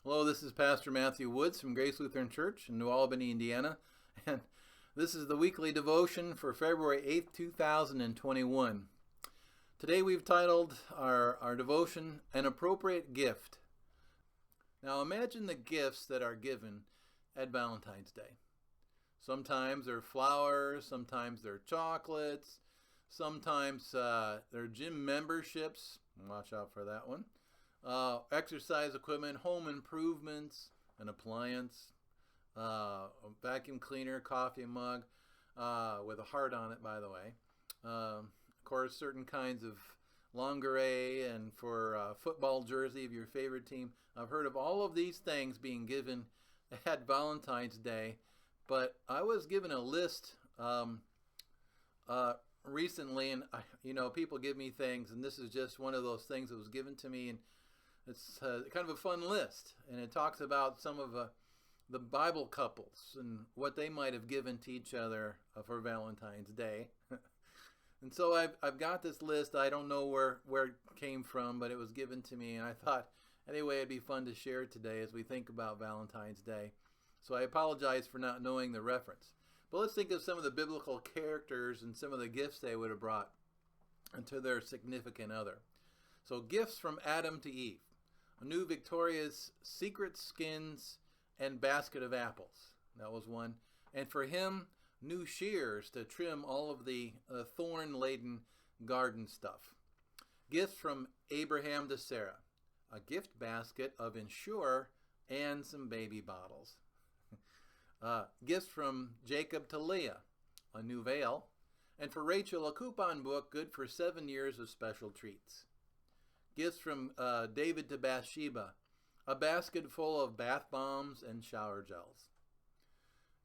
Hello, this is Pastor Matthew Woods from Grace Lutheran Church in New Albany, Indiana, and this is the weekly devotion for February 8th, 2021. Today we've titled our devotion, An Appropriate Gift. Now imagine the gifts that are given at Valentine's Day. Sometimes they're flowers, sometimes they're chocolates, sometimes they're gym memberships. Watch out for that one. Exercise equipment, home improvements, an appliance, a vacuum cleaner, coffee mug, with a heart on it, by the way. Of course, certain kinds of lingerie and for a football jersey of your favorite team. I've heard of all of these things being given at Valentine's Day, but I was given a list recently, and people give me things, and this is just one of those things that was given to me, and it's kind of a fun list, and it talks about some of the Bible couples and what they might have given to each other for Valentine's Day. And so I've got this list. I don't know where it came from, but it was given to me, and I thought, anyway, it'd be fun to share today as we think about Valentine's Day. So I apologize for not knowing the reference. But let's think of some of the biblical characters and some of the gifts they would have brought to their significant other. So gifts from Adam to Eve. A new Victoria's Secret skins and basket of apples. That was one. And for him, new shears to trim all of the thorn-laden garden stuff. Gifts from Abraham to Sarah. A gift basket of Ensure and some baby bottles. Gifts from Jacob to Leah. A new veil. And for Rachel, a coupon book good for 7 years of special treats. Gifts from David to Bathsheba, a basket full of bath bombs and shower gels.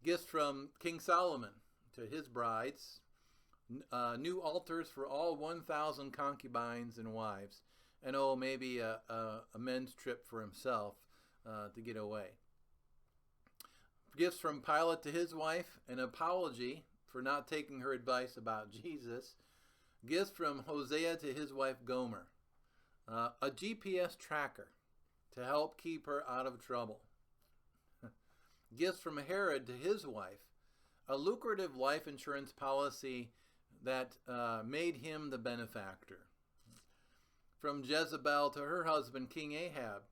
Gifts from King Solomon to his brides, new altars for all 1,000 concubines and wives, and maybe a men's trip for himself to get away. Gifts from Pilate to his wife, an apology for not taking her advice about Jesus. Gifts from Hosea to his wife Gomer. A GPS tracker to help keep her out of trouble. Gifts from Herod to his wife, a lucrative life insurance policy that made him the benefactor. From Jezebel to her husband, King Ahab,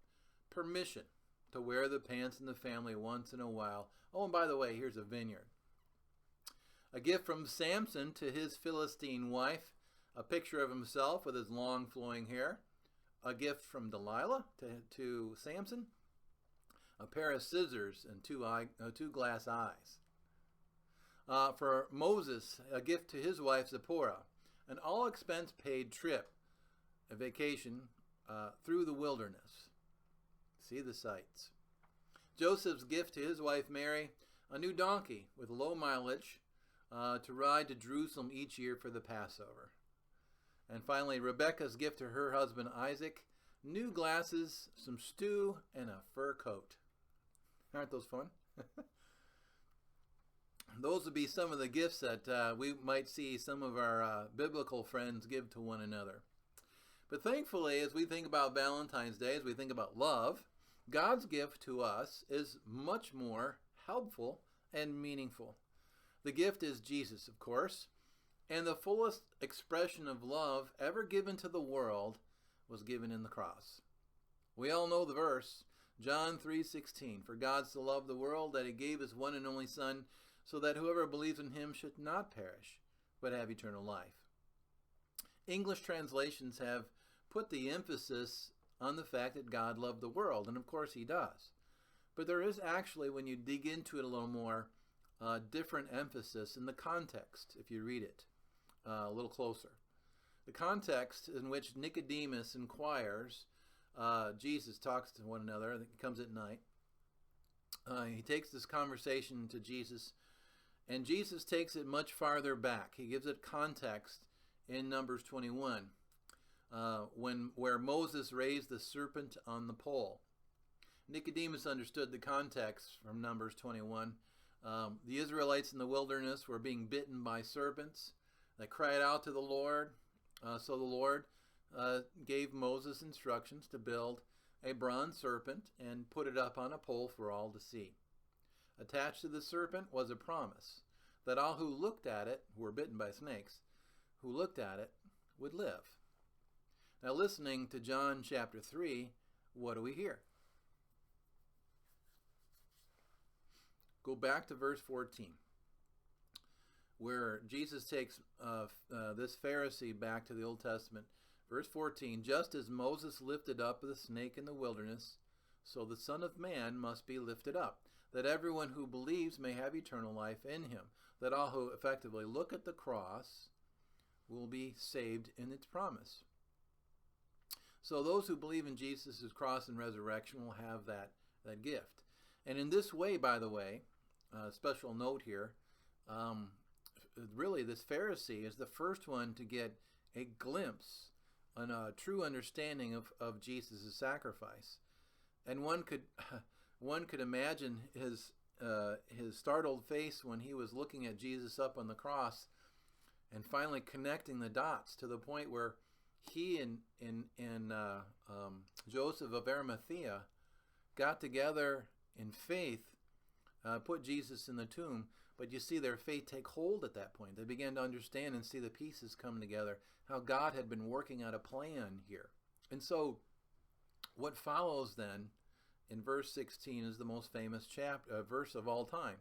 permission to wear the pants in the family once in a while. Oh, and by the way, here's a vineyard. A gift from Samson to his Philistine wife, a picture of himself with his long flowing hair. A gift from Delilah to Samson, a pair of scissors and two glass eyes. For Moses, a gift to his wife Zipporah, an all-expense-paid trip, a vacation through the wilderness. See the sights. Joseph's gift to his wife Mary, a new donkey with low mileage to ride to Jerusalem each year for the Passover. And finally, Rebekah's gift to her husband Isaac, new glasses, some stew, and a fur coat. Aren't those fun? Those would be some of the gifts that we might see some of our biblical friends give to one another. But thankfully, as we think about Valentine's Day, as we think about love, God's gift to us is much more helpful and meaningful. The gift is Jesus, of course. And the fullest expression of love ever given to the world was given in the cross. We all know the verse, John 3:16, for God so loved the world that he gave his one and only Son, so that whoever believes in him should not perish, but have eternal life. English translations have put the emphasis on the fact that God loved the world, and of course he does. But there is actually, when you dig into it a little more, different emphasis in the context, if you read it a little closer. The context in which Nicodemus inquires, Jesus talks to one another, I think it comes at night. He takes this conversation to Jesus, and Jesus takes it much farther back. He gives it context in Numbers 21, where Moses raised the serpent on the pole. Nicodemus understood the context from Numbers 21. The Israelites in the wilderness were being bitten by serpents. They cried out to the Lord. So the Lord gave Moses instructions to build a bronze serpent and put it up on a pole for all to see. Attached to the serpent was a promise that all who looked at it, who were bitten by snakes, who looked at it, would live. Now, listening to John chapter 3, what do we hear? Go back to verse 14, where Jesus takes this Pharisee back to the Old Testament. Verse 14, just as Moses lifted up the snake in the wilderness, so the Son of Man must be lifted up, that everyone who believes may have eternal life in him, that all who effectively look at the cross will be saved in its promise. So those who believe in Jesus' cross and resurrection will have that gift. And in this way, by the way, special note here, really this Pharisee is the first one to get a glimpse and a true understanding of Jesus' sacrifice. And one could imagine his startled face when he was looking at Jesus up on the cross and finally connecting the dots to the point where he and Joseph of Arimathea got together in faith, put Jesus in the tomb, but you see their faith take hold at that point. They began to understand and see the pieces come together, how God had been working out a plan here. And so what follows then in verse 16 is the most famous verse of all time.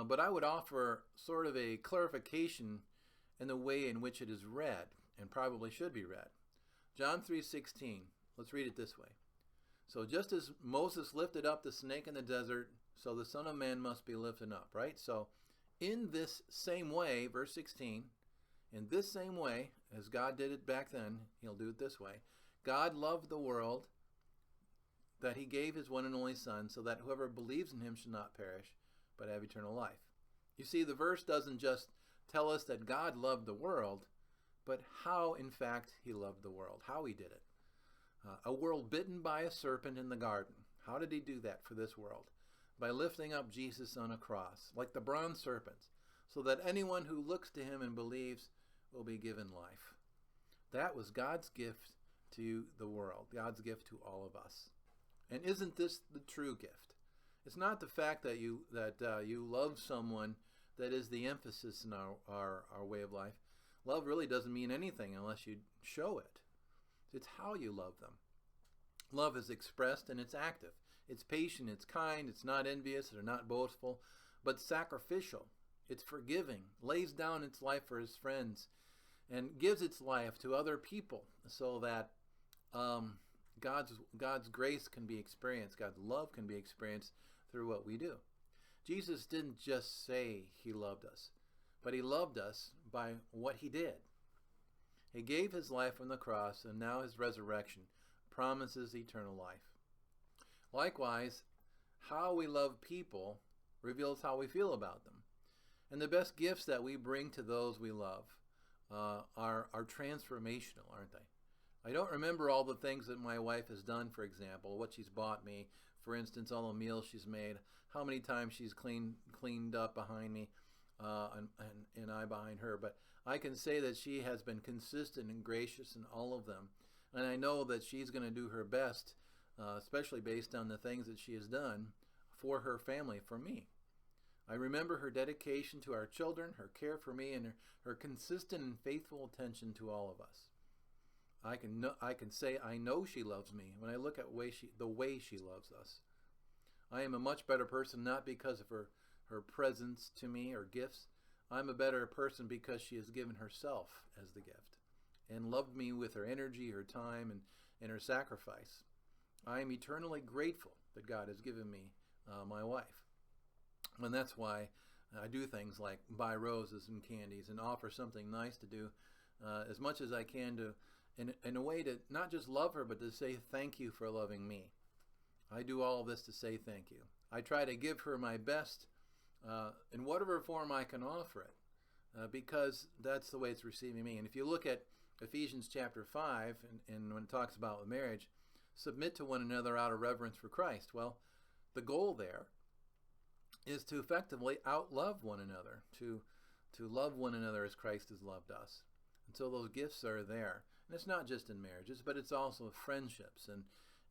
But I would offer sort of a clarification in the way in which it is read, and probably should be read. John 3:16, let's read it this way. So just as Moses lifted up the snake in the desert, so the Son of Man must be lifted up, right? So in this same way, verse 16, in this same way, as God did it back then, he'll do it this way. God loved the world that he gave his one and only Son, so that whoever believes in him should not perish, but have eternal life. You see, the verse doesn't just tell us that God loved the world, but how, in fact, he loved the world, how he did it. A world bitten by a serpent in the garden. How did he do that for this world? By lifting up Jesus on a cross, like the bronze serpents, so that anyone who looks to him and believes will be given life. That was God's gift to the world, God's gift to all of us. And isn't this the true gift? It's not the fact that you love someone that is the emphasis in our way of life. Love really doesn't mean anything unless you show it. It's how you love them. Love is expressed and it's active. It's patient, it's kind, it's not envious or not boastful, but sacrificial. It's forgiving, lays down its life for its friends, and gives its life to other people so that God's grace can be experienced, God's love can be experienced through what we do. Jesus didn't just say he loved us, but he loved us by what he did. He gave his life on the cross, and now his resurrection promises eternal life. Likewise, how we love people reveals how we feel about them. And the best gifts that we bring to those we love are transformational, aren't they? I don't remember all the things that my wife has done, for example, what she's bought me, for instance, all the meals she's made, how many times she's cleaned up behind me, and I behind her. But I can say that she has been consistent and gracious in all of them. And I know that she's going to do her best, especially based on the things that she has done for her family, for me. I remember her dedication to our children, her care for me, and her consistent and faithful attention to all of us. I can say I know she loves me when I look at the way she loves us. I am a much better person not because of her presence to me or gifts. I'm a better person because she has given herself as the gift and loved me with her energy, her time, and her sacrifice. I am eternally grateful that God has given me my wife. And that's why I do things like buy roses and candies and offer something nice to do as much as I can to, in a way to not just love her, but to say thank you for loving me. I do all of this to say thank you. I try to give her my best in whatever form I can offer it, because that's the way it's receiving me. And if you look at Ephesians chapter 5, and when it talks about marriage, submit to one another out of reverence for Christ. Well, the goal there is to effectively outlove one another, to love one another as Christ has loved us. And so those gifts are there. And it's not just in marriages, but it's also friendships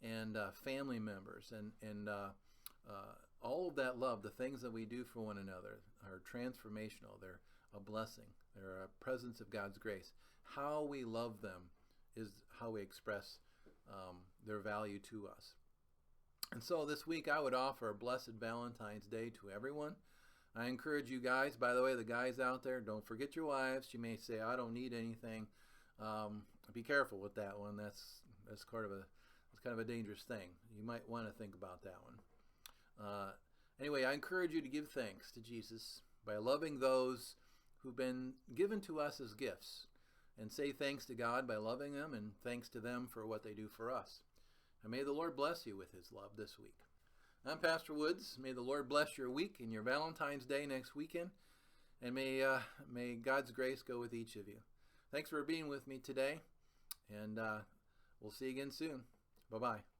and family members, and all of that love, the things that we do for one another are transformational. They're a blessing. They're a presence of God's grace. How we love them is how we express their value to us. And so this week I would offer a blessed Valentine's Day to everyone. I encourage you guys, by the way, the guys out there, don't forget your wives. You may say, I don't need anything. Be careful with that one. That's kind of a dangerous thing. You might want to think about that one. Anyway, I encourage you to give thanks to Jesus by loving those who've been given to us as gifts, and say thanks to God by loving them, and thanks to them for what they do for us. And may the Lord bless you with his love this week. I'm Pastor Woods. May the Lord bless your week and your Valentine's Day next weekend, and may God's grace go with each of you. Thanks for being with me today, and we'll see you again soon. Bye-bye.